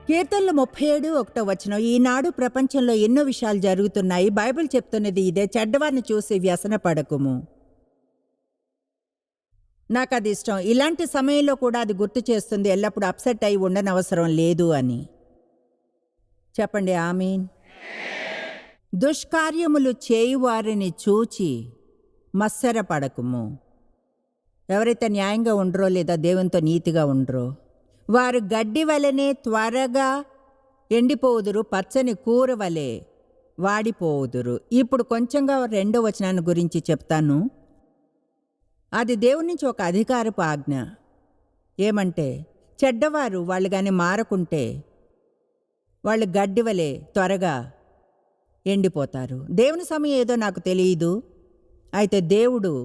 కీర్తనలు 37:1 ఈనాడు ప్రపంచంలో ఎన్నో విషయాలు జరుగుతున్నాయి. బైబిల్ చెప్తున్నది ఇదే, చెడ్డవారిని చూసి వ్యసన పడకుము. నాకు అది ఇష్టం. ఇలాంటి సమయంలో కూడా అది గుర్తు చేస్తుంది, ఎల్లప్పుడూ అప్సెట్ అయి ఉండనవసరం లేదు అని. చెప్పండి ఆమీన్. దుష్కార్యములు చేయువారిని చూచి మత్సరపడకుము. ఎవరైతే న్యాయంగా ఉండరో లేదా దేవునితో నీతిగా ఉండరో వారు గడ్డి వలెనే త్వరగా ఎండిపోవుదురు, పచ్చని కూర వలె వాడిపోవుదురు. ఇప్పుడు కొంచెంగా 2వ వచనాన్ని గురించి చెప్తాను. అది దేవుని నుంచి ఒక అధికారపు ఆజ్ఞ. ఏమంటే చెడ్డవారు వాళ్ళు కానీ మారకుంటే వాళ్ళు గడ్డి వలె త్వరగా ఎండిపోతారు. దేవుని సమయం ఏదో నాకు తెలియదు. అయితే దేవుడు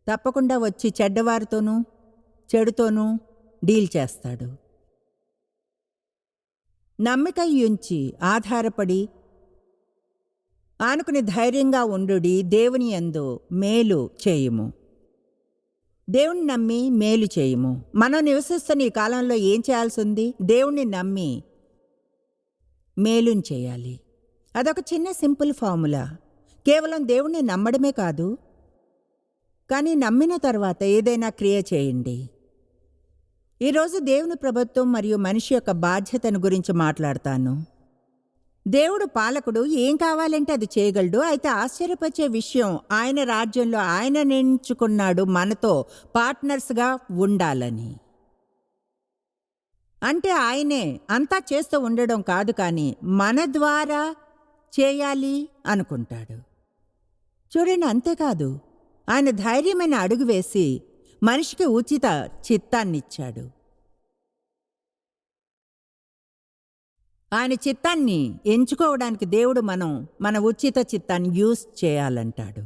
తప్పకుండా వచ్చి చెడ్డవారితోనూ చెడుతోనూ డీల్ చేస్తాడు. నమ్మిక ఉంచి ఆధారపడి ఆనుకుని ధైర్యంగా ఉండుడి. దేవుని యందు మేలు చేయుము. దేవుణ్ణి నమ్మి మేలు చేయుము. మనం నివసిస్తున్న ఈ కాలంలో ఏం చేయాల్సి ఉంది? దేవుణ్ణి నమ్మి మేలుని చేయాలి. అదొక చిన్న సింపుల్ ఫార్ములా. కేవలం దేవుణ్ణి నమ్మడమే కాదు, కానీ నమ్మిన తర్వాత ఏదైనా క్రియ చేయండి. ఈరోజు దేవుని ప్రభుత్వం మరియు మనిషి యొక్క బాధ్యతను గురించి మాట్లాడతాను. దేవుడు పాలకుడు, ఏం కావాలంటే అది చేయగలడు. అయితే ఆశ్చర్యపరిచే విషయం, ఆయన రాజ్యంలో ఆయన నియమించుకున్నాడు మనతో పార్ట్నర్స్గా ఉండాలని. అంటే ఆయనే అంతా చేస్తూ ఉండడం కాదు, కానీ మన ద్వారా చేయాలి అనుకుంటాడు. చూడండి, అంతేకాదు, ఆయన ధైర్యమైన అడుగు వేసి మనిషికి ఉచిత చిత్తాన్నిచ్చాడు. ఆయన చిత్తాన్ని ఎంచుకోవడానికి దేవుడు మన ఉచిత చిత్తాన్ని యూజ్ చేయాలంటాడు.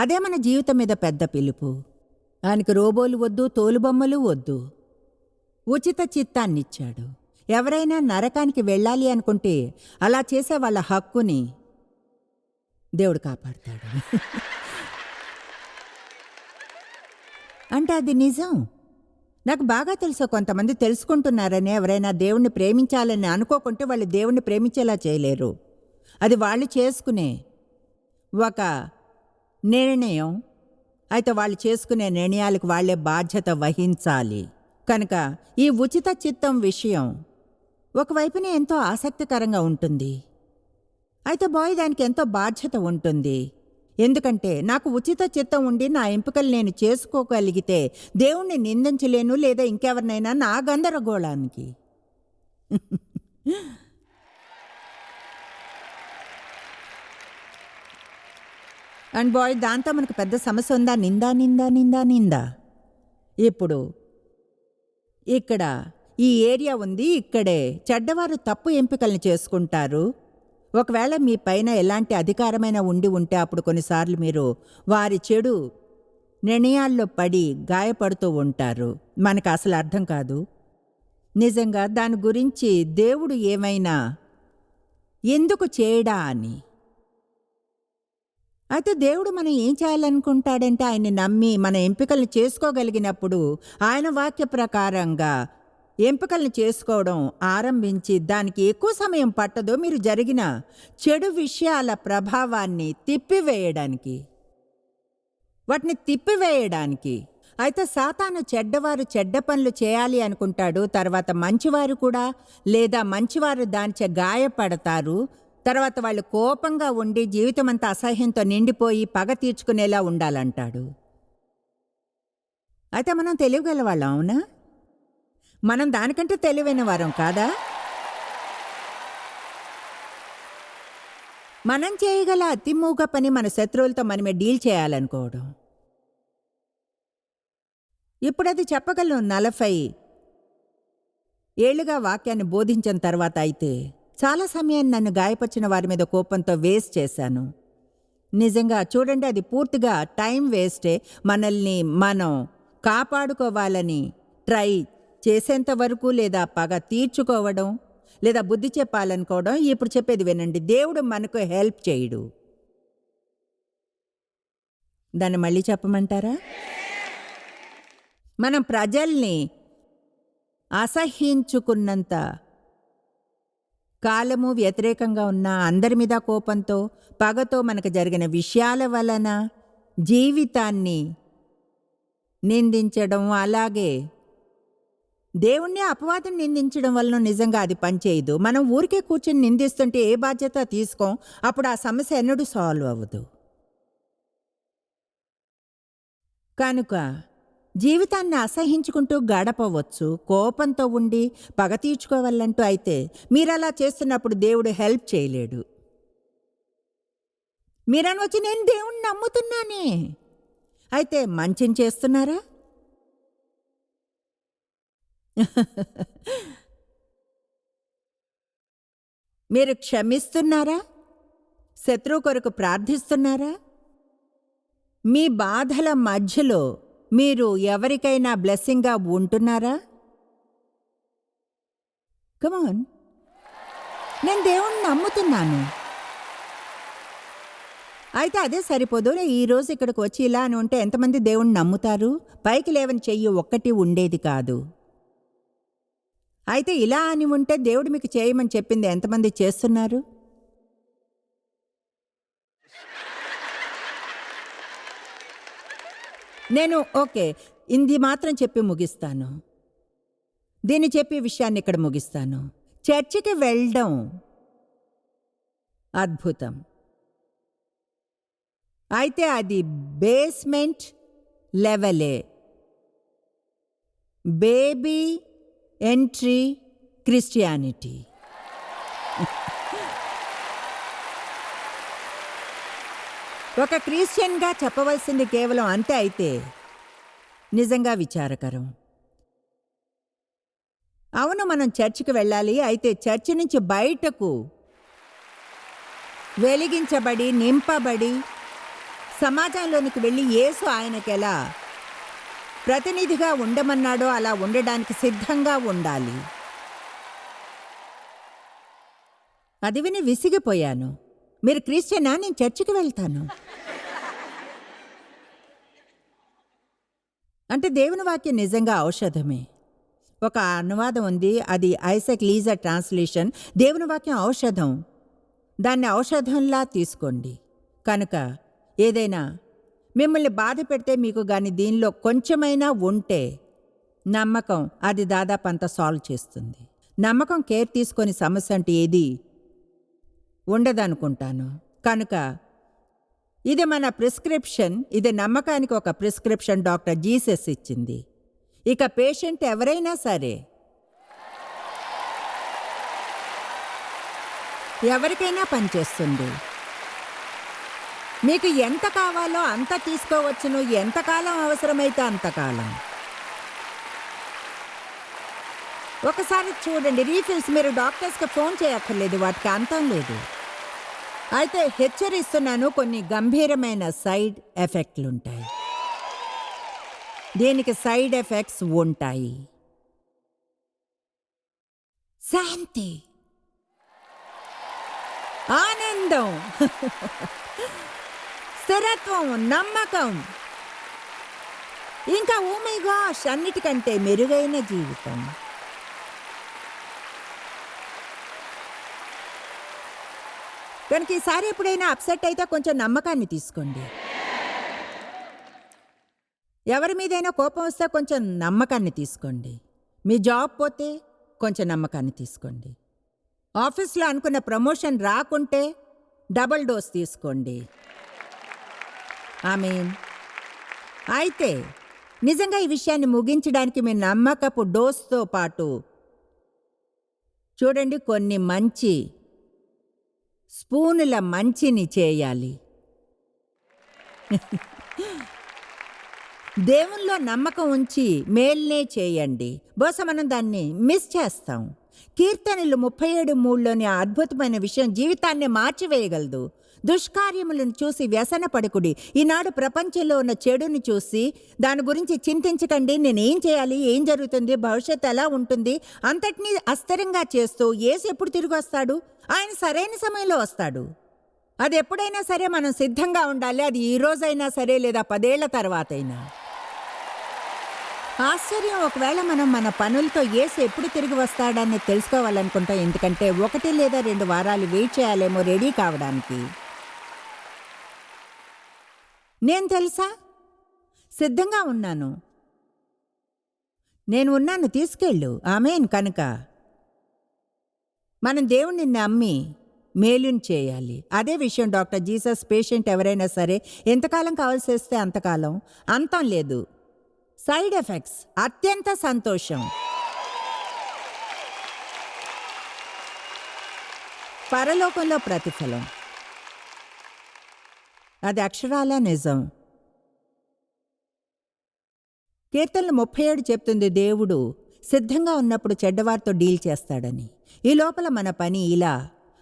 అదే మన జీవితం మీద పెద్ద పిలుపు. ఆయనకు రోబోలు వద్దు, తోలుబొమ్మలు వద్దు. ఉచిత చిత్తాన్నిచ్చాడు. ఎవరైనా నరకానికి వెళ్ళాలి అనుకుంటే అలా చేసే వాళ్ళ హక్కుని దేవుడు కాపాడతాడు. అంటే అది నిజం. నాకు బాగా తెలుసు, కొంతమంది తెలుసుకుంటున్నారని ఎవరైనా దేవుణ్ణి ప్రేమించాలని అనుకోకుంటే వాళ్ళు దేవుణ్ణి ప్రేమించేలా చేయలేరు. అది వాళ్ళు చేసుకునే ఒక నిర్ణయం. అయితే వాళ్ళు చేసుకునే నిర్ణయాలకు వాళ్ళే బాధ్యత వహించాలి. కనుక ఈ ఉచిత చిత్తం విషయం ఒకవైపున ఎంతో ఆసక్తికరంగా ఉంటుంది. అయితే దానికి ఎంతో బాధ్యత ఉంటుంది. ఎందుకంటే నాకు ఉచిత చిత్తం ఉండి నా ఎంపికలు నేను చేసుకోగలిగితే దేవుణ్ణి నిందించలేను, లేదా ఇంకెవరినైనా నా గందరగోళానికి. అండ్ దాంతో మనకు పెద్ద సమస్య ఉందా? నిందా నిందా నిందా నిందా. ఇప్పుడు ఇక్కడ ఈ ఏరియా ఉంది, ఇక్కడే చెడ్డవారు తప్పు ఎంపికల్ని చేసుకుంటారు. ఒకవేళ మీ పైన ఎలాంటి అధికారమైన ఉండి ఉంటే అప్పుడు కొన్నిసార్లు మీరు వారి చెడు నిర్ణయాల్లో పడి గాయపడుతూ ఉంటారు. మనకు అసలు అర్థం కాదు. నిజంగా దాని గురించి దేవుడు ఏమైనా ఎందుకు చేయడా అని. అయితే దేవుడు మనం ఏం చేయాలనుకుంటాడంటే ఆయన్ని నమ్మి మన ఎంపికలను చేసుకోగలిగినప్పుడు ఆయన వాక్య ప్రకారంగా ఎంపికలను చేసుకోవడం ఆరంభించి దానికి ఎక్కువ సమయం పట్టదు మీరు జరిగిన చెడు విషయాల ప్రభావాన్ని వాటిని తిప్పివేయడానికి. అయితే సాతాను చెడ్డవారు చెడ్డ పనులు చేయాలి అనుకుంటాడు. తర్వాత మంచివారు కూడా, లేదా మంచివారు దానిచే గాయపడతారు. తర్వాత వాళ్ళు కోపంగా ఉండి జీవితం అంతా అసహ్యంతో నిండిపోయి పగ తీర్చుకునేలా ఉండాలంటాడు. అయితే మనం తెలియగలవాళ్ళం, అవునా? మనం దానికంటే తెలివైన వారం కాదా? మనం చేయగల అతి మూగ పని మన శత్రువులతో మనమే డీల్ చేయాలనుకోవడం. ఇప్పుడు అది చెప్పగలను. 40 ఏళ్లుగా వాక్యాన్ని బోధించిన తర్వాత అయితే చాలా సమయాన్ని నన్ను గాయపరిచిన వారి మీద కోపంతో వేస్ట్ చేశాను. నిజంగా చూడండి, అది పూర్తిగా టైం వేస్టే. మనల్ని మనం కాపాడుకోవాలని ట్రై చేసేంత వరకు, లేదా పగ తీర్చుకోవడం, లేదా బుద్ధి చెప్పాలనుకోవడం. ఇప్పుడు చెప్పేది వినండి, దేవుడు మనకు హెల్ప్ చేయడు. దాన్ని మళ్ళీ చెప్పమంటారా? మనం ప్రజల్ని అసహ్యించుకున్నంత కాలము వ్యతిరేకంగా ఉన్న అందరి మీద కోపంతో, పగతో మనకు జరిగిన విషయాల వలన జీవితాన్ని నిందించడం, అలాగే దేవుణ్ణి అపవాదం నిందించడం వలన నిజంగా అది పనిచేయదు. మనం ఊరికే కూర్చొని నిందిస్తుంటే ఏ బాధ్యత తీసుకోం. అప్పుడు ఆ సమస్య ఎన్నడూ సాల్వ్ అవ్వదు. కనుక జీవితాన్ని అసహించుకుంటూ గడపవచ్చు. కోపంతో ఉండి పగ తీర్చుకోవాలంటూ అయితే మీరలా చేస్తున్నప్పుడు దేవుడు హెల్ప్ చేయలేడు. మీరనొచ్చి నేను దేవుణ్ణి నమ్ముతున్నానే, అయితే మంచిని చేస్తున్నారా? మీరు క్షమిస్తున్నారా? శత్రువు కొరకు ప్రార్థిస్తున్నారా? మీ బాధల మధ్యలో మీరు ఎవరికైనా బ్లెస్సింగ్గా ఉంటున్నారా? కమాన్, నేను దేవుణ్ణి నమ్ముతున్నాను. అయితే అదే సరిపోదు. ఈరోజు ఇక్కడికి వచ్చి ఇలా అని ఉంటే ఎంతమంది దేవుణ్ణి నమ్ముతారు? పైకి లేవని చెయ్యి ఒక్కటి ఉండేది కాదు. అయితే ఇలా అని ఉంటే దేవుడు మీకు చేయమని చెప్పింది ఎంతమంది చేస్తున్నారు? నేను ఓకే, ఇది మాత్రం చెప్పి ముగిస్తాను. దీన్ని చెప్పి విషయాన్ని ఇక్కడ ముగిస్తాను. చర్చికి వెళ్ళడం అద్భుతం. అయితే అది బేస్మెంట్ లెవెలే. Baby entry Christianity. ఒక క్రిస్టియన్గా చెప్పవలసింది కేవలం అంతే. అయితే నిజంగా విచారకరం. అవును, మనం చర్చికి వెళ్ళాలి. అయితే చర్చి నుంచి బయటకు వెలిగించబడి నింపబడి సమాజంలోనికి వెళ్ళి యేసు ఆయనకి ఎలా ప్రతినిధిగా ఉండమన్నాడో అలా ఉండడానికి సిద్ధంగా ఉండాలి. అది విని విసిగిపోయాను. మీరు క్రిస్టియనా? నేను చర్చికి వెళ్తాను అంటే దేవుని వాక్యం నిజంగా ఔషధమే. ఒక అనువాదం ఉంది, అది ఐజాక్ లీజర్ ట్రాన్స్లేషన్. దేవుని వాక్యం ఔషధం, దాన్ని ఔషధంలా తీసుకోండి. కనుక ఏదైనా మిమ్మల్ని బాధ పెడితే మీకు కానీ దీనిలో కొంచెమైనా ఉంటే నమ్మకం అది దాదాపు అంతా సాల్వ్ చేస్తుంది. నమ్మకం కేర్ తీసుకొని సమస్య అంటే ఏది ఉండదనుకుంటాను. కనుక ఇది మన ప్రిస్క్రిప్షన్. ఇది నమ్మకానికి ఒక ప్రిస్క్రిప్షన్ డాక్టర్ జీసస్ ఇచ్చింది. ఇక పేషెంట్ ఎవరైనా సరే, ఎవరికైనా పనిచేస్తుంది. మీకు ఎంత కావాలో అంత తీసుకోవచ్చును, ఎంతకాలం అవసరమైతే అంతకాలం. ఒకసారి చూడండి, రీఫిల్స్ మీరు డాక్టర్స్కి ఫోన్ చేయక్కర్లేదు, వాటికి అంతం లేదు. అయితే హెచ్చరిస్తున్నాను, కొన్ని గంభీరమైన సైడ్ ఎఫెక్ట్లుంటాయి. దీనికి సైడ్ ఎఫెక్ట్స్ ఉంటాయి. శాంతి, ఆనందం, స్థిరత్వం, నమ్మకం, ఇంకా ఓ మై గాష్ అన్నిటికంటే మెరుగైన జీవితం. కనుక ఈసారి ఎప్పుడైనా అప్సెట్ అయితే కొంచెం నమ్మకాన్ని తీసుకోండి. ఎవరి మీదైనా కోపం వస్తే కొంచెం నమ్మకాన్ని తీసుకోండి. మీ జాబ్ పోతే కొంచెం నమ్మకాన్ని తీసుకోండి. ఆఫీస్లో అనుకున్న ప్రమోషన్ రాకుంటే డబుల్ డోస్ తీసుకోండి. ఆమేన్. అయితే నిజంగా ఈ విషయాన్ని ముగించడానికి మీ నమ్మకపు డోస్తో పాటు చూడండి, కొన్ని మంచి స్పూనుల మంచిని చేయాలి. దేవునిలో నమ్మకం ఉంచి మేల్నే చేయండి. బహుశా మనం దాన్ని మిస్ చేస్తాం. కీర్తనలు 37:3లోని ఆ అద్భుతమైన విషయం జీవితాన్ని మార్చివేయగలదు. దుష్కార్యములను చూసి వ్యసన పడకుడి. ఈనాడు ప్రపంచంలో ఉన్న చెడుని చూసి దాని గురించి చింతించకండి. నేనేం చేయాలి, ఏం జరుగుతుంది, భవిష్యత్తు ఎలా ఉంటుంది, అంతటినీ అస్థిరంగా చేస్తూ యేసు ఎప్పుడు తిరిగి వస్తాడు? ఆయన సరైన సమయంలో వస్తాడు. అది ఎప్పుడైనా సరే మనం సిద్ధంగా ఉండాలి. అది ఈ రోజైనా సరే లేదా 10 ఏళ్ల తర్వాతైనా. ఆశ్చర్యం, ఒకవేళ మనం మన పనులతో యేసు ఎప్పుడు తిరిగి వస్తాడని తెలుసుకోవాలనుకుంటాం. ఎందుకంటే 1 లేదా 2 వారాలు వెయిట్ చేయాలేమో రెడీ కావడానికి. నేను తెలుసా సిద్ధంగా ఉన్నాను. నేను ఉన్నాను, తీసుకెళ్ళు. ఆమేన్. కనుక మనం దేవుణ్ణి నమ్మి మేలుని చేయాలి. అదే విషయం డాక్టర్ జీసస్ పేషెంట్ ఎవరైనా సరే ఎంతకాలం కావాల్సి వస్తే అంతకాలం, అంతం లేదు. సైడ్ ఎఫెక్ట్స్ అత్యంత సంతోషం. పరలోకంలో ప్రతిఫలం. అది అక్షరాల నిజం. కీర్తనలు 37 చెప్తుంది, దేవుడు సిద్ధంగా ఉన్నప్పుడు చెడ్డవారితో డీల్ చేస్తాడని. ఈ లోపల మన పని ఇలా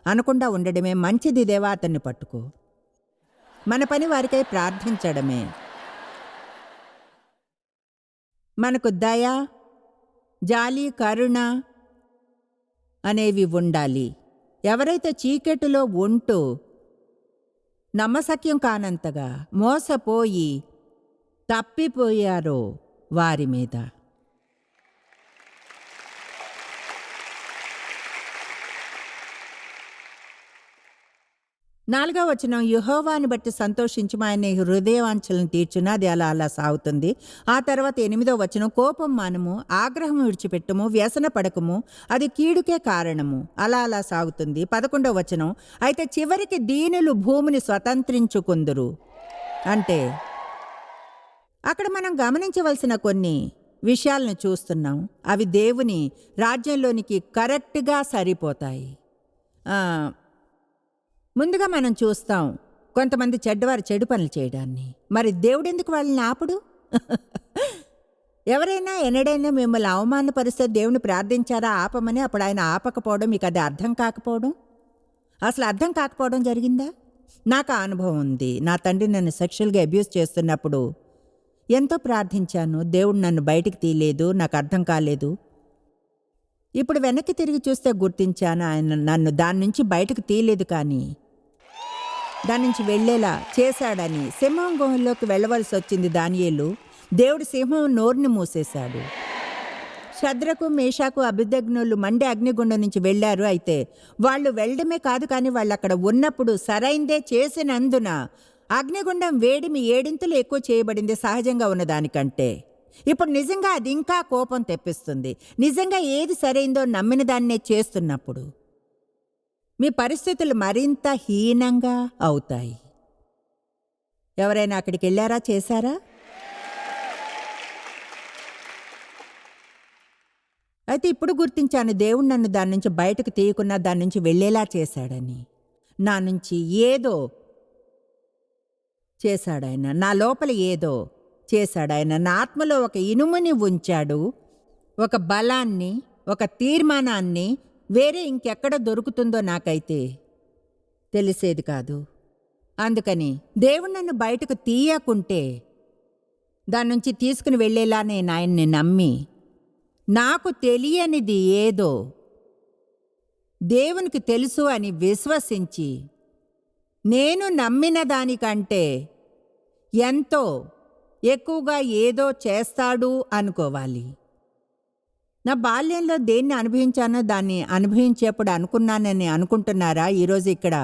అనకుండా ఉండడమే. మంచిది దేవా, అతన్ని పట్టుకో. మన పని వారికై ప్రార్థించడమే. మనకు దయ, జాలి, కరుణ అనేవి ఉండాలి. ఎవరైతే చీకటిలో ఉంటూ నమ్మశక్యం కానంతగా మోసపోయి తప్పిపోయారో వారి మీద. 4వ వచనం, యెహోవాను బట్టి సంతోషించుము, ఆయన నీ హృదయవాంఛలను తీర్చును. అది అలా సాగుతుంది. ఆ తర్వాత 8వ వచనం, కోపం మానుము, ఆగ్రహం విడిచిపెట్టుము, వ్యసన పడకము, అది కీడుకే కారణము. అలా సాగుతుంది. 11వ వచనం, అయితే చివరికి దీనులు భూమిని స్వతంత్రించుకుందురు. అంటే అక్కడ మనం గమనించవలసిన కొన్ని విషయాలను చూస్తున్నాం. అవి దేవుని రాజ్యంలోనికి కరెక్ట్గా సరిపోతాయి. ముందుగా మనం చూస్తాం కొంతమంది చెడ్డవారు చెడు పనులు చేయడాన్ని. మరి దేవుడెందుకు వాళ్ళని ఆపుడు? ఎవరైనా ఎన్నడైనా మిమ్మల్ని అవమానపరిస్తే దేవుని ప్రార్థించారా ఆపమని? అప్పుడు ఆయన ఆపకపోవడం మీకు అది అర్థం కాకపోవడం, అసలు అర్థం కాకపోవడం జరిగిందా? నాకు ఆ అనుభవం ఉంది. నా తండ్రి నన్ను సెక్షువల్గా అబ్యూస్ చేస్తున్నప్పుడు ఎంతో ప్రార్థించాను. దేవుడు నన్ను బయటికి తీయలేదు, నాకు అర్థం కాలేదు. ఇప్పుడు వెనక్కి తిరిగి చూస్తే గుర్తించాను, ఆయన నన్ను దాని నుంచి బయటకు తీయలేదు, కానీ దాని నుంచి వెళ్ళేలా చేశాడని. సింహం గుహలోకి వెళ్ళవలసి వచ్చింది దానియేలు. దేవుడు సింహం నోరుని మూసేశాడు. శద్రకు, మేషాకు, అబేద్నెగోలు మండే అగ్నిగుండం నుంచి వెళ్ళారు. అయితే వాళ్ళు వెళ్ళడమే కాదు, కానీ వాళ్ళు అక్కడ ఉన్నప్పుడు సరైందే చేసినందున అగ్నిగుండం వేడిమి 7 ఎక్కువ చేయబడింది సహజంగా ఉన్నదానికంటే. ఇప్పుడు నిజంగా అది ఇంకా కోపం తెప్పిస్తుంది. నిజంగా ఏది సరైందో నమ్మిన దాన్నే చేస్తున్నప్పుడు మీ పరిస్థితులు మరింత హీనంగా అవుతాయి. ఎవరైనా అక్కడికి వెళ్ళారా, చేశారా? అయితే ఇప్పుడు గుర్తించాను, దేవుడు నన్ను దాని నుంచి బయటకు తీయకున్నా దాని నుంచి వెళ్ళేలా చేశాడని. నా నుంచి ఏదో చేశాడాయన, నా లోపల ఏదో చేశాడాయన. నా ఆత్మలో ఒక ఇనుముని ఉంచాడు, ఒక బలాన్ని, ఒక తీర్మానాన్ని. వేరే ఇంకెక్కడ దొరుకుతుందో నాకైతే తెలిసేది కాదు. అందుకని దేవుడు నన్ను బయటకు తీయకుంటే దాని నుంచి తీసుకుని వెళ్ళేలా నేను ఆయన్ని నమ్మి, నాకు తెలియనిది ఏదో దేవునికి తెలుసు అని విశ్వసించి, నేను నమ్మిన దానికంటే ఎంతో ఎక్కువగా ఏదో చేస్తాడు అనుకోవాలి. నా బాల్యంలో దేన్ని అనుభవించానో దాన్ని అనుభవించేప్పుడు అనుకున్నానని అనుకుంటున్నారా? ఈరోజు ఇక్కడ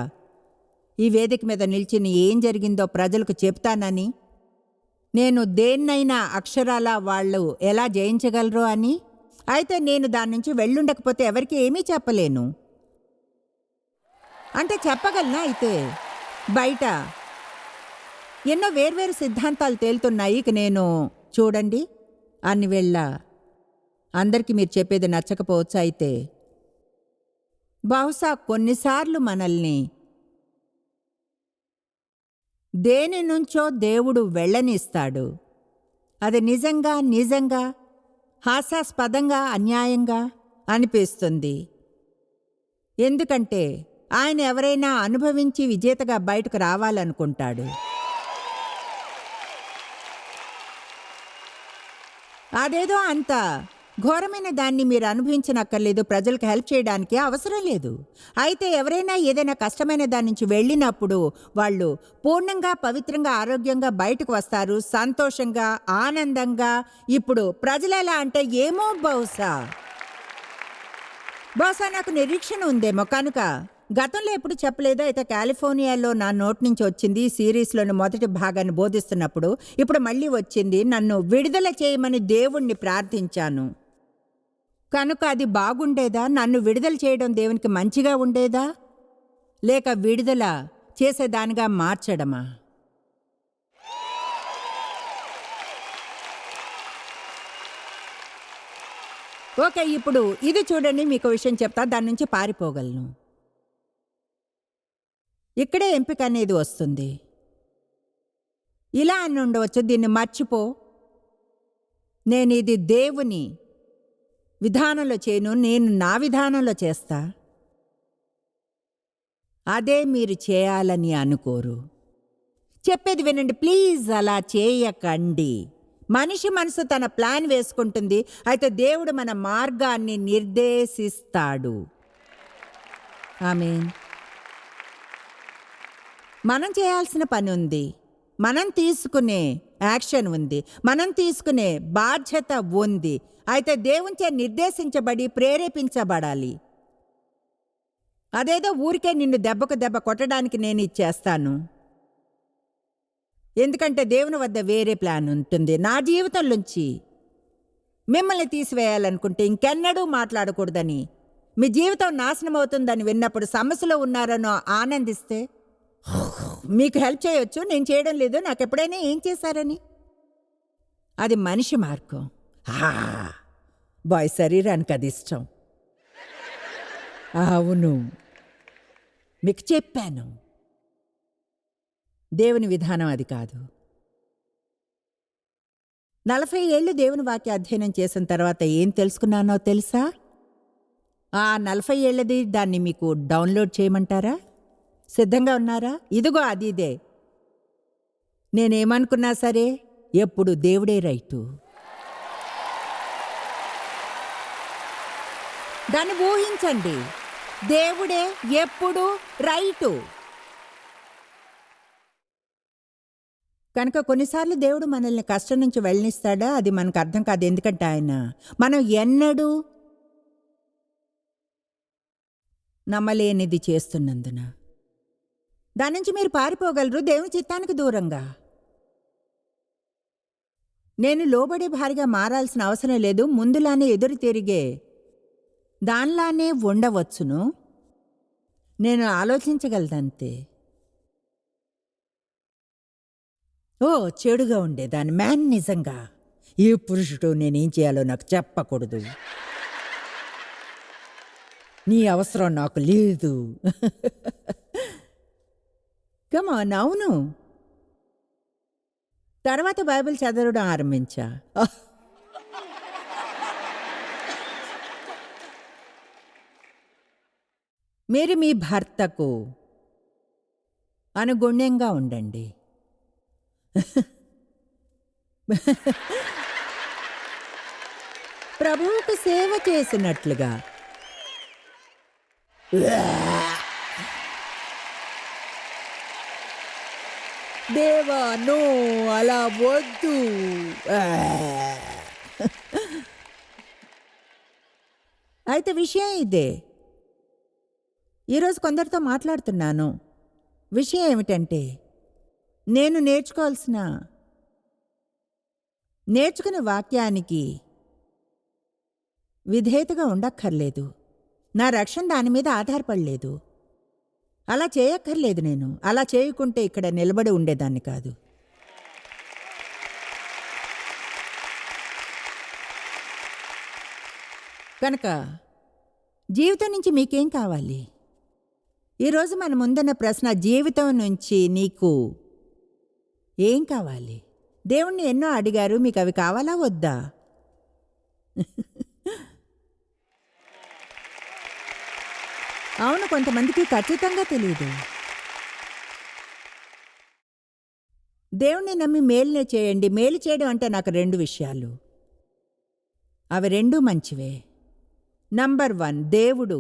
ఈ వేదిక మీద నిల్చుని ఏం జరిగిందో ప్రజలకు చెప్తానని, నేను దేన్నైనా అక్షరాల వాళ్ళు ఎలా జయించగలరో అని. అయితే నేను దాని నుంచి వెళ్ళుండకపోతే ఎవరికి ఏమీ చెప్పలేను. అంటే చెప్పగలనా? అయితే బయట ఎన్నో వేర్వేరు సిద్ధాంతాలు తేలుతున్నాయి. ఇక నేను చూడండి, అన్ని వేళ అందరికీ మీరు చెప్పేది నచ్చకపోవచ్చు. అయితే బహుశా కొన్నిసార్లు మనల్ని దేని నుంచో దేవుడు వెళ్ళనిస్తాడు. అది నిజంగా హాస్యాస్పదంగా, అన్యాయంగా అనిపిస్తుంది. ఎందుకంటే ఆయన ఎవరైనా అనుభవించి విజేతగా బయటకు రావాలనుకుంటాడు. అదేదో అంత ఘోరమైన దాన్ని మీరు అనుభవించనక్కర్లేదు, ప్రజలకు హెల్ప్ చేయడానికి అవసరం లేదు. అయితే ఎవరైనా ఏదైనా కష్టమైన దాని నుంచి వెళ్ళినప్పుడు వాళ్ళు పూర్ణంగా, పవిత్రంగా, ఆరోగ్యంగా బయటకు వస్తారు, సంతోషంగా, ఆనందంగా. ఇప్పుడు ప్రజలు ఎలా అంటే ఏమో బహుశా నాకు నిరీక్షణ ఉందేమో కనుక గతంలో ఎప్పుడు చెప్పలేదు. అయితే కాలిఫోర్నియాలో నా నోటి నుంచి వచ్చింది. ఈ సిరీస్లోని మొదటి భాగాన్ని బోధిస్తున్నప్పుడు ఇప్పుడు మళ్ళీ వచ్చింది. నన్ను విడుదల చేయమని దేవుణ్ణి ప్రార్థించాను. కనుక అది బాగుండేదా? నన్ను విడుదల చేయడం దేవునికి మంచిగా ఉండేదా, లేక విడుదల చేసేదానిగా మార్చడమా? ఓకే, ఇప్పుడు ఇది చూడండి, మీకు విషయం చెప్తా, దాని నుంచి పారిపోగలను. ఇక్కడే ఎంపిక అనేది వస్తుంది. ఇలా అని ఉండవచ్చు, దీన్ని మర్చిపో, నేను ఇది దేవుని విధానంలో చేయను, నేను నా విధానంలో చేస్తా. అదే మీరు చేయాలని అనుకోరు. చెప్పేది వినండి ప్లీజ్, అలా చేయకండి. మనిషి మనసు తన ప్లాన్ వేసుకుంటుంది, అయితే దేవుడు మన మార్గాన్ని నిర్దేశిస్తాడు. ఆమేన్. మనం చేయాల్సిన పని ఉంది, మనం తీసుకునే యాక్షన్ ఉంది, మనం తీసుకునే బాధ్యత ఉంది. అయితే దేవునిచే నిర్దేశించబడి ప్రేరేపించబడాలి. అదేదో ఊరికే నిన్ను దెబ్బకు దెబ్బ కొట్టడానికి నేను ఇచ్చేస్తాను, ఎందుకంటే దేవుని వద్ద వేరే ప్లాన్ ఉంటుంది. నా జీవితం నుంచి మిమ్మల్ని తీసివేయాలనుకుంటే ఇంకెన్నడూ మాట్లాడకూడదని, మీ జీవితం నాశనం అవుతుందని విన్నప్పుడు సమస్యలో ఉన్నారనో ఆనందిస్తే మీకు హెల్ప్ చేయొచ్చు. నేను చేయడం లేదు, నాకు ఎప్పుడైనా ఏం చేశారని. అది మనిషి మార్గం. బాయ్ శరీరానికి అది ఇష్టం. అవును, మీకు చెప్పాను, దేవుని విధానం అది కాదు. 40 ఏళ్ళు దేవుని వాక్య అధ్యయనం చేసిన తర్వాత ఏం తెలుసుకున్నానో తెలుసా? ఆ 40 ఏళ్ళది దాన్ని మీకు డౌన్లోడ్ చేయమంటారా? సిద్ధంగా ఉన్నారా? ఇదిగో అది ఇదే. నేనేమనుకున్నా సరే ఎప్పుడు దేవుడే రైటు. దాన్ని ఊహించండి, దేవుడే ఎప్పుడు రైటు. కనుక కొన్నిసార్లు దేవుడు మనల్ని కష్టం నుంచి వెళ్ళనిస్తాడా, అది మనకు అర్థం కాదు. ఎందుకంటే ఆయన మనం ఎన్నడూ నమ్మలేనిది చేస్తున్నందున. దాని నుంచి మీరు పారిపోగలరు దేవుని చిత్తానికి దూరంగా. నేను లోబడే భారీగా మారాల్సిన అవసరం లేదు, ముందులానే ఎదురు తిరిగే దానిలానే ఉండవచ్చును. నేను ఆలోచించగలదంతే. ఓ చెడుగా ఉండేదాన్ని మ్యాన్, నిజంగా ఏ పురుషుడు నేనేం చేయాలో నాకు చెప్పకూడదు, నీ అవసరం నాకు లేదు. కమాన్, అవును. తర్వాత బైబిల్ చదవడం ఆరంభించా. మీరు మీ భర్తకు అనుగుణ్యంగా ఉండండి. ప్రభువుకు సేవ చేసినట్లుగా. దేవా నో, అలా వద్దు. అయితే విషయం ఇదే. ఈరోజు కొందరితో మాట్లాడుతున్నాను. విషయం ఏమిటంటే, నేను నేర్చుకునే వాక్యానికి విధేయతగా ఉండక్కర్లేదు. నా రక్షణ దాని మీద ఆధారపడలేదు. అలా చేయక్కర్లేదు. నేను అలా చేయకుంటే ఇక్కడ నిలబడి ఉండేదాన్ని కాదు. కనుక జీవితం నుంచి మీకేం కావాలి? ఈరోజు మన ముందున్న ప్రశ్న, జీవితం నుంచి నీకు ఏం కావాలి? దేవుణ్ణి ఎన్నో అడిగారు, మీకు అవి కావాలా వద్దా? అవును, కొంతమందికి ఖచ్చితంగా తెలియదు. దేవుణ్ణి నమ్మి మేలునే చేయండి. మేలు చేయడం అంటే నాకు 2 విషయాలు. అవి రెండూ మంచివే. నంబర్ 1, దేవుడు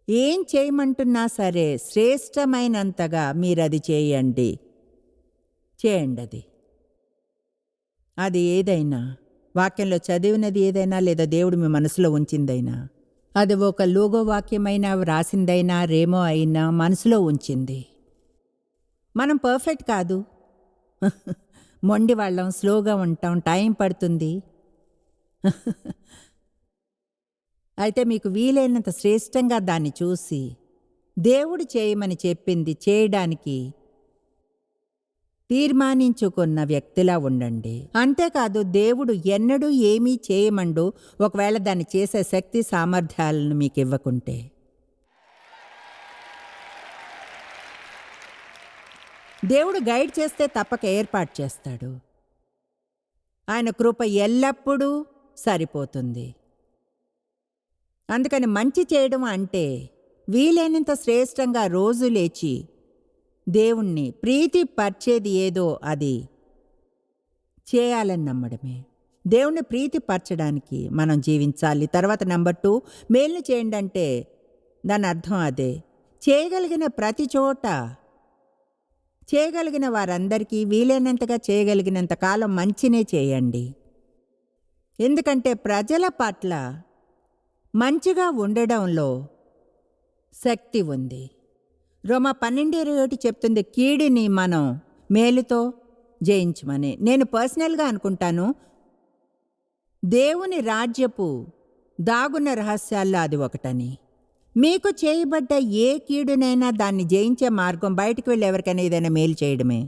ఏం చేయమంటున్నా సరే శ్రేష్టమైనంతగా మీరది చేయండి. అది ఏదైనా, వాక్యంలో చదివినది ఏదైనా లేదా దేవుడు మీ మనసులో ఉంచిందైనా, అది ఒక లోగో వాక్యమైనా వ్రాసిందైనా రేమో అయినా మనసులో ఉంచింది. మనం పర్ఫెక్ట్ కాదు, మొండి వాళ్ళం, స్లోగా ఉంటాం, టైం పడుతుంది. అయితే మీకు వీలైనంత శ్రేష్టంగా దాన్ని చూసి దేవుడు చేయమని చెప్పింది చేయడానికి తీర్మానించుకున్న వ్యక్తిలా ఉండండి. అంతేకాదు, దేవుడు ఎన్నడూ ఏమీ చేయమండు ఒకవేళ దాన్ని చేసే శక్తి సామర్థ్యాలను మీకు ఇవ్వకుంటే. దేవుడు గైడ్ చేస్తే తప్పక ఏర్పాటు చేస్తాడు. ఆయన కృప ఎల్లప్పుడూ సరిపోతుంది. అందుకని మంచి చేయడం అంటే వీలైనంత శ్రేష్టంగా రోజు లేచి దేవుణ్ణి ప్రీతి పరిచేది ఏదో అది చేయాలని నమ్మడమే. దేవుణ్ణి ప్రీతి పరచడానికి మనం జీవించాలి. తర్వాత నంబర్ 2, మేలును చేయండి అంటే దాని అర్థం అదే. చేయగలిగిన ప్రతి చోట, చేయగలిగిన వారందరికీ వీలైనంతగా చేయగలిగినంత కాలం మంచినే చేయండి. ఎందుకంటే ప్రజల పట్ల మంచిగా ఉండడంలో శక్తి ఉంది. రోమా 12:27 చెప్తుంది, కీడిని మనం మేలుతో జయించమని. నేను పర్సనల్గా అనుకుంటాను, దేవుని రాజ్యపు దాగున్న రహస్యాల్లో అది ఒకటని. మీకు చేయబడ్డ ఏ కీడునైనా దాన్ని జయించే మార్గం బయటికి వెళ్ళి ఎవరికైనా ఏదైనా మేలు చేయడమే.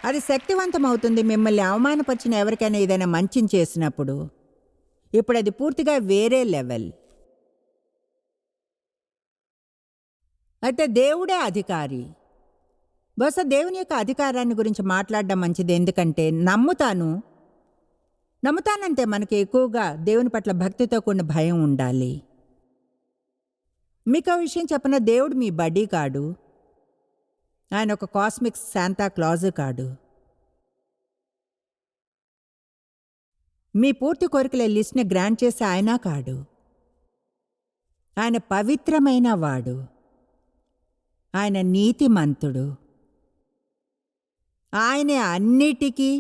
అది శక్తివంతమవుతుంది. మిమ్మల్ని అవమానపరిచిన ఎవరికైనా ఏదైనా మంచిని చేసినప్పుడు ఇప్పుడు అది పూర్తిగా వేరే లెవెల్. అయితే దేవుడే అధికారి. బహుశా దేవుని యొక్క అధికారాన్ని గురించి మాట్లాడడం మంచిది. ఎందుకంటే నమ్ముతానంటే మనకి ఎక్కువగా దేవుని పట్ల భక్తితో కూడిన భయం ఉండాలి. మీకు విషయం చెప్పిన, దేవుడు మీ బడ్డీ కాడు, ఆయన ఒక కాస్మిక్ శాంతా క్లాజు కాడు. మీ పూర్తి కోరికల లిస్ట్ని గ్రాంట్ చేసే ఆయన కాడు. ఆయన పవిత్రమైన వాడు, ఆయన నీతిమంతుడు, ఆయనే అన్నిటికీ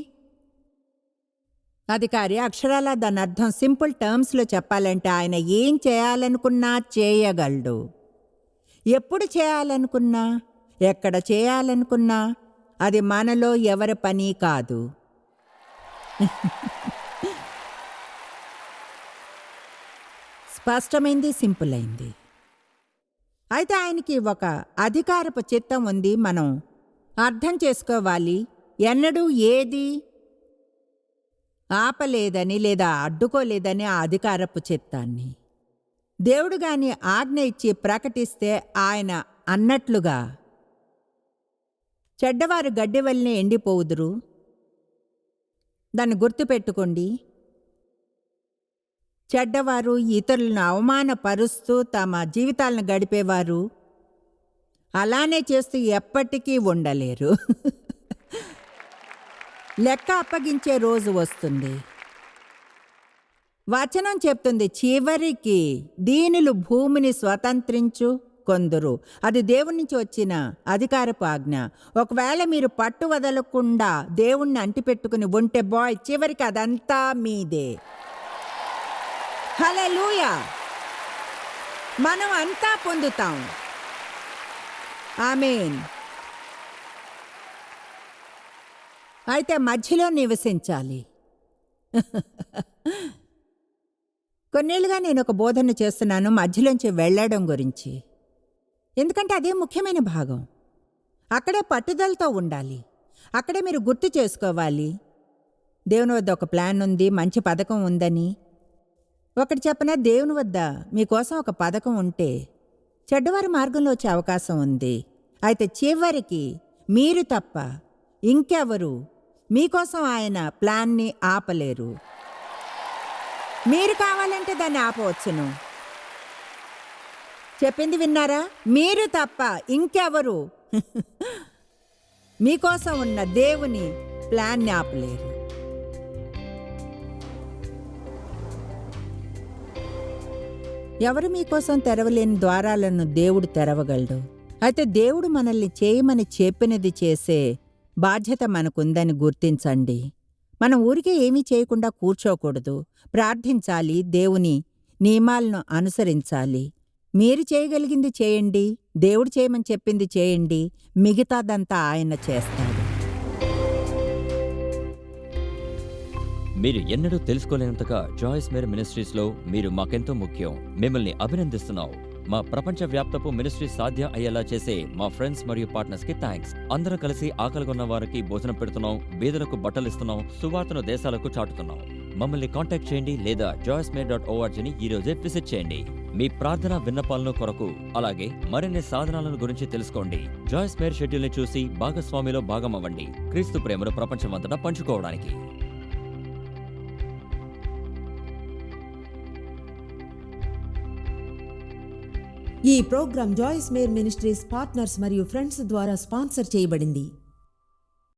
అధికారి. అక్షరాల దాని అర్థం సింపుల్ టర్మ్స్లో చెప్పాలంటే ఆయన ఏం చేయాలనుకున్నా చేయగలడు. ఎప్పుడు చేయాలనుకున్నా, ఎక్కడ చేయాలనుకున్నా అది మనలో ఎవరి పని కాదు. స్పష్టమైంది, సింపుల్ అయింది. అయితే ఆయనకి ఒక అధికారపు చిత్తం ఉంది. మనం అర్థం చేసుకోవాలి. ఎన్నడూ ఏది ఆపలేదని లేదా అడ్డుకోలేదని ఆ అధికారపు చిత్తాన్ని. దేవుడు గాని ఆజ్ఞ ఇచ్చి ప్రకటిస్తే ఆయన అన్నట్లుగా చెడ్డవారు గడ్డి వల్లనే ఎండిపోవుదురు. దాన్ని గుర్తుపెట్టుకోండి. చెడ్డవారు ఇతరులను అవమానపరుస్తూ తమ జీవితాలను గడిపేవారు అలానే చేస్తూ ఎప్పటికీ ఉండలేరు. లెక్క అప్పగించే రోజు వస్తుంది. వచనం చెప్తుంది, చివరికి దీనులు భూమిని స్వతంత్రించు కొందరు. అది దేవుడి నుంచి వచ్చిన అధికారపు ఆజ్ఞ. ఒకవేళ మీరు పట్టు వదలకుండా దేవుణ్ణి అంటిపెట్టుకుని ఉంటే బాయ్, చివరికి అదంతా మీదే. హల్లెలూయా! మనం అంతా పొందుతాం. ఆమేన్. అయితే మధ్యలో నివసించాలి. కొన్నేళ్ళుగా నేను ఒక బోధన చేస్తున్నాను మధ్యలోంచి వెళ్ళడం గురించి. ఎందుకంటే అదే ముఖ్యమైన భాగం. అక్కడే పట్టుదలతో ఉండాలి. అక్కడే మీరు గుర్తు చేసుకోవాలి, దేవుని వద్ద ఒక ప్లాన్ ఉంది, మంచి పథకం ఉందని. ఒకటి చెప్పనా, దేవుని వద్ద మీకోసం ఒక పథకం ఉంటే చెడ్డవారి మార్గంలో వచ్చే అవకాశం ఉంది. అయితే చివరికి మీరు తప్ప ఇంకెవరు మీకోసం ఆయన ప్లాన్ని ఆపలేరు. మీరు కావాలంటే దాన్ని ఆపవచ్చును. చెప్పింది విన్నారా? మీరు తప్ప ఇంకెవరు మీకోసం ఉన్న దేవుని ప్లాన్ని ఆపలేరు. ఎవరు మీకోసం తెరవలేని ద్వారాలను దేవుడు తెరవగలడు. అయితే దేవుడు మనల్ని చేయమని చెప్పినది చేసే బాధ్యత మనకుందని గుర్తించండి. మనం ఊరికే ఏమీ చేయకుండా కూర్చోకూడదు. ప్రార్థించాలి, దేవుని నియమాలను అనుసరించాలి. మీరు చేయగలిగింది చేయండి, దేవుడు చేయమని చెప్పింది చేయండి, మిగతాదంతా ఆయన చేస్తాడు. మీరు ఎన్నడూ తెలుసుకోలేనంతగా జాయిస్ మేరీ మినిస్ట్రీస్లో మీరు మాకెంతో ముఖ్యం. మిమ్మల్ని అభినందిస్తున్నాం. మా ప్రపంచవ్యాప్తపు మినిస్ట్రీ సాధ్యం అయ్యేలా చేసే మా ఫ్రెండ్స్ మరియు పార్ట్నర్స్ కి థ్యాంక్స్. అందరం కలిసి ఆకలిగొన్న వారికి భోజనం పెడుతున్నాం, బీదలకు బట్టలిస్తున్నాం, సువార్తను దేశాలకు చాటుతున్నాం. మమ్మల్ని కాంటాక్ట్ చేయండి లేదా joycemery.orgని ఈ రోజే విజిట్ చేయండి. మీ ప్రార్థన విన్నపాలను కొరకు అలాగే మరిన్ని సాధనాలను గురించి తెలుసుకోండి. జాయిస్ మేరీ షెడ్యూల్ని చూసి భాగస్వామిలో భాగమవ్వండి, క్రీస్తు ప్రేమను ప్రపంచమంతటా పంచుకోవడానికి. ఈ ప్రోగ్రాం జాయిస్ మేరీ మినిస్ట్రీస్ పార్ట్నర్స్ మరియు ఫ్రెండ్స్ ద్వారా స్పాన్సర్ చేయబడింది.